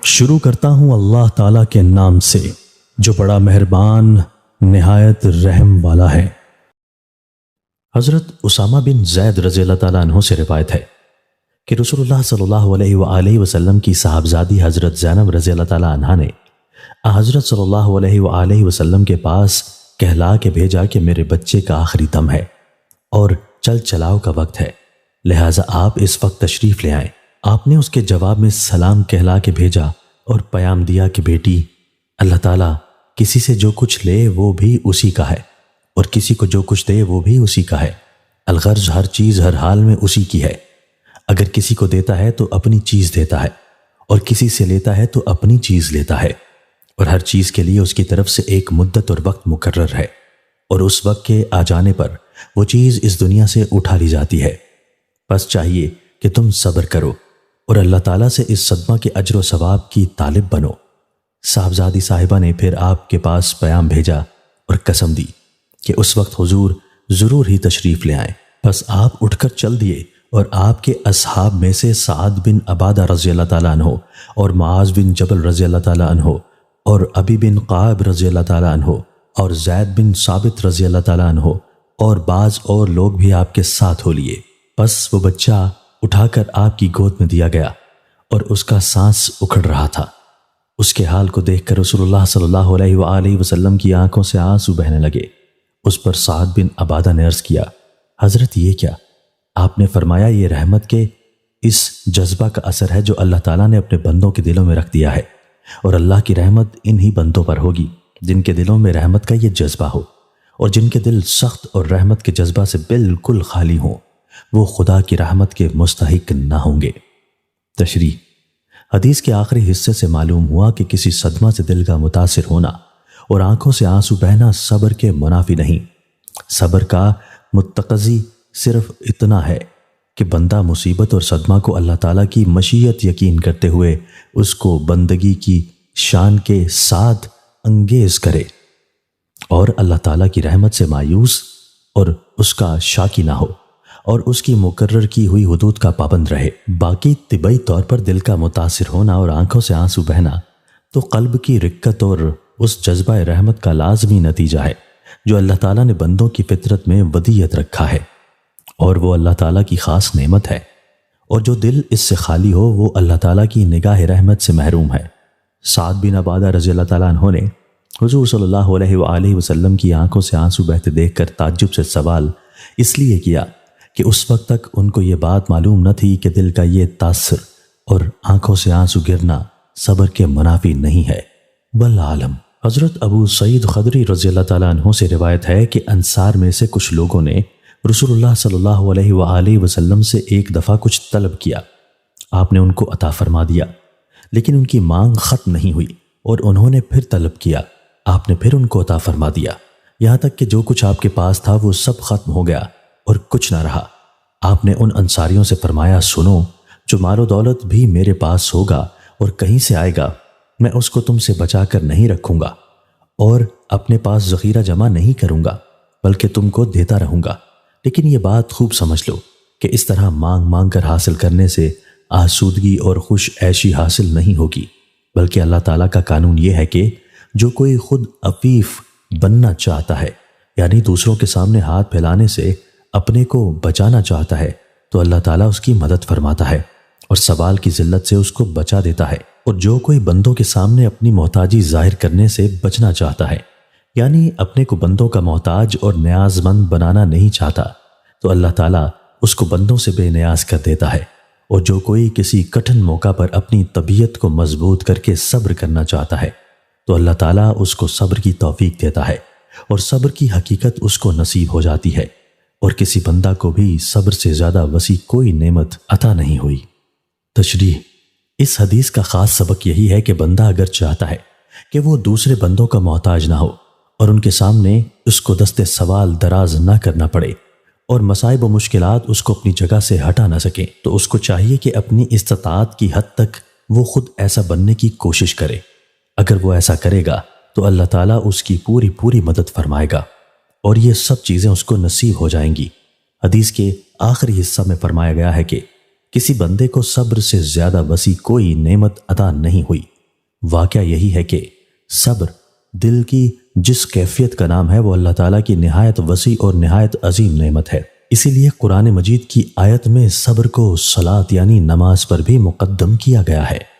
شروع کرتا ہوں اللہ تعالیٰ کے نام سے جو بڑا مہربان نہایت رحم والا ہے۔ حضرت اسامہ بن زید رضی اللہ تعالیٰ عنہ سے روایت ہے کہ رسول اللہ صلی اللہ علیہ وآلہ وسلم کی صاحبزادی حضرت زینب رضی اللہ تعالیٰ عنہ نے حضرت صلی اللہ علیہ وآلہ وسلم کے پاس کہلا کے بھیجا کہ میرے بچے کا آخری دم ہے اور چل چلاؤ کا وقت ہے، لہٰذا آپ اس وقت تشریف لے آئیں۔ آپ نے اس کے جواب میں سلام کہلا کے بھیجا اور پیام دیا کہ بیٹی، اللہ تعالیٰ کسی سے جو کچھ لے وہ بھی اسی کا ہے اور کسی کو جو کچھ دے وہ بھی اسی کا ہے۔ الغرض ہر چیز ہر حال میں اسی کی ہے۔ اگر کسی کو دیتا ہے تو اپنی چیز دیتا ہے اور کسی سے لیتا ہے تو اپنی چیز لیتا ہے، اور ہر چیز کے لیے اس کی طرف سے ایک مدت اور وقت مقرر ہے، اور اس وقت کے آ جانے پر وہ چیز اس دنیا سے اٹھا لی جاتی ہے۔ بس چاہیے کہ تم صبر کرو اور اللہ تعالیٰ سے اس صدمہ کے اجر و ثواب کی طالب بنو۔ صاحبزادی صاحبہ نے پھر آپ کے پاس پیام بھیجا اور قسم دی کہ اس وقت حضور ضرور ہی تشریف لے آئیں۔ بس آپ اٹھ کر چل دیے اور آپ کے اصحاب میں سے سعد بن عبادہ رضی اللہ تعالیٰ عنہ اور معاذ بن جبل رضی اللہ تعالیٰ عنہ اور ابی بن قعب رضی اللہ تعالیٰ عنہ اور زید بن ثابت رضی اللہ تعالیٰ عنہ اور بعض اور لوگ بھی آپ کے ساتھ ہو لیے۔ بس وہ بچہ اٹھا کر آپ کی گود میں دیا گیا اور اس کا سانس اکھڑ رہا تھا۔ اس کے حال کو دیکھ کر رسول اللہ صلی اللہ علیہ وآلہ وسلم کی آنکھوں سے آنسو بہنے لگے۔ اس پر سعد بن عبادہ نے عرض کیا، حضرت یہ کیا؟ آپ نے فرمایا یہ رحمت کے اس جذبہ کا اثر ہے جو اللہ تعالیٰ نے اپنے بندوں کے دلوں میں رکھ دیا ہے، اور اللہ کی رحمت انہی بندوں پر ہوگی جن کے دلوں میں رحمت کا یہ جذبہ ہو، اور جن کے دل سخت اور رحمت کے جذبہ سے بالکل خالی ہوں وہ خدا کی رحمت کے مستحق نہ ہوں گے۔ تشریح: حدیث کے آخری حصے سے معلوم ہوا کہ کسی صدمہ سے دل کا متاثر ہونا اور آنکھوں سے آنسو بہنا صبر کے منافی نہیں۔ صبر کا متقاضی صرف اتنا ہے کہ بندہ مصیبت اور صدمہ کو اللہ تعالیٰ کی مشیت یقین کرتے ہوئے اس کو بندگی کی شان کے ساتھ انگیز کرے اور اللہ تعالیٰ کی رحمت سے مایوس اور اس کا شاکی نہ ہو اور اس کی مقرر کی ہوئی حدود کا پابند رہے۔ باقی طبعی طور پر دل کا متاثر ہونا اور آنکھوں سے آنسو بہنا تو قلب کی رقت اور اس جذبہ رحمت کا لازمی نتیجہ ہے جو اللہ تعالیٰ نے بندوں کی فطرت میں ودیت رکھا ہے، اور وہ اللہ تعالیٰ کی خاص نعمت ہے، اور جو دل اس سے خالی ہو وہ اللہ تعالیٰ کی نگاہ رحمت سے محروم ہے۔ سعد بن عبادہ رضی اللہ تعالیٰ عنہ نے حضور صلی اللہ علیہ وآلہ وسلم کی آنکھوں سے آنسو بہتے دیکھ کر تعجب سے سوال اس لیے کیا کہ اس وقت تک ان کو یہ بات معلوم نہ تھی کہ دل کا یہ تاثر اور آنکھوں سے آنسو گرنا صبر کے منافی نہیں ہے۔ والعالم۔ حضرت ابو سعید خدری رضی اللہ تعالیٰ عنہ سے روایت ہے کہ انصار میں سے کچھ لوگوں نے رسول اللہ صلی اللہ علیہ وآلہ وسلم سے ایک دفعہ کچھ طلب کیا، آپ نے ان کو عطا فرما دیا، لیکن ان کی مانگ ختم نہیں ہوئی، اور انہوں نے پھر طلب کیا، آپ نے پھر ان کو عطا فرما دیا، یہاں تک کہ جو کچھ آپ کے پاس تھا وہ سب ختم ہو گیا اور کچھ نہ رہا۔ آپ نے ان انصاریوں سے فرمایا، سنو، جو مال و دولت بھی میرے پاس ہوگا اور کہیں سے آئے گا میں اس کو تم سے بچا کر نہیں رکھوں گا اور اپنے پاس ذخیرہ جمع نہیں کروں گا، بلکہ تم کو دیتا رہوں گا، لیکن یہ بات خوب سمجھ لو کہ اس طرح مانگ مانگ کر حاصل کرنے سے آسودگی اور خوش عیشی حاصل نہیں ہوگی، بلکہ اللہ تعالیٰ کا قانون یہ ہے کہ جو کوئی خود عفیف بننا چاہتا ہے، یعنی دوسروں کے سامنے ہاتھ پھیلانے سے اپنے کو بچانا چاہتا ہے، تو اللہ تعالیٰ اس کی مدد فرماتا ہے اور سوال کی ذلت سے اس کو بچا دیتا ہے، اور جو کوئی بندوں کے سامنے اپنی محتاجی ظاہر کرنے سے بچنا چاہتا ہے، یعنی اپنے کو بندوں کا محتاج اور نیاز مند بنانا نہیں چاہتا، تو اللہ تعالیٰ اس کو بندوں سے بے نیاز کر دیتا ہے، اور جو کوئی کسی کٹھن موقع پر اپنی طبیعت کو مضبوط کر کے صبر کرنا چاہتا ہے تو اللہ تعالیٰ اس کو صبر کی توفیق دیتا ہے، اور صبر کی حقیقت اس کو نصیب ہو جاتی ہے، اور کسی بندہ کو بھی صبر سے زیادہ وسیع کوئی نعمت عطا نہیں ہوئی۔ تشریح: اس حدیث کا خاص سبق یہی ہے کہ بندہ اگر چاہتا ہے کہ وہ دوسرے بندوں کا محتاج نہ ہو اور ان کے سامنے اس کو دست سوال دراز نہ کرنا پڑے اور مصائب و مشکلات اس کو اپنی جگہ سے ہٹا نہ سکیں، تو اس کو چاہیے کہ اپنی استطاعت کی حد تک وہ خود ایسا بننے کی کوشش کرے۔ اگر وہ ایسا کرے گا تو اللہ تعالیٰ اس کی پوری مدد فرمائے گا اور یہ سب چیزیں اس کو نصیب ہو جائیں گی۔ حدیث کے آخری حصہ میں فرمایا گیا ہے کہ کسی بندے کو صبر سے زیادہ وسیع کوئی نعمت عطا نہیں ہوئی واقعہ یہی ہے کہ صبر دل کی جس کیفیت کا نام ہے وہ اللہ تعالیٰ کی نہایت وسیع اور نہایت عظیم نعمت ہے۔ اسی لیے قرآن مجید کی آیت میں صبر کو صلاۃ یعنی نماز پر بھی مقدم کیا گیا ہے۔